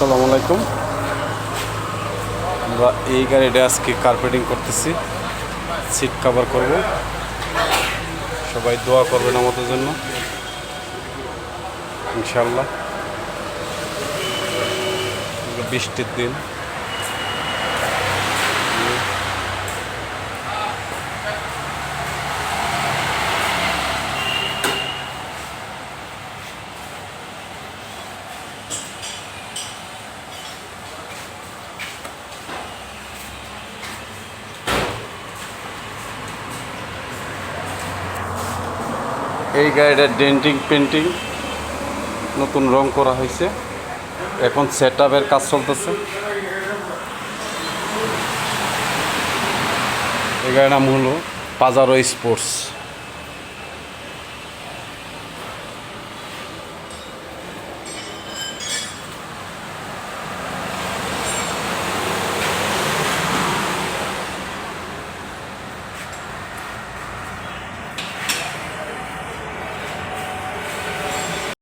আসসালামু আলাইকুম। আমরা এই গাড়িটা আজকে কার্পেটিং করতেছি, সিট কভার করব। সবাই দোয়া করবেন আমাদের জন্য ইনশাআল্লাহ। বৃষ্টির দিন, এই গাড়িটার ডেন্টিং পেন্টিং নতুন রং করা হয়েছে, এখন সেট আপের কাজ চলতেছে। এই গাড়ির নাম হলো পাজারো স্পোর্টস।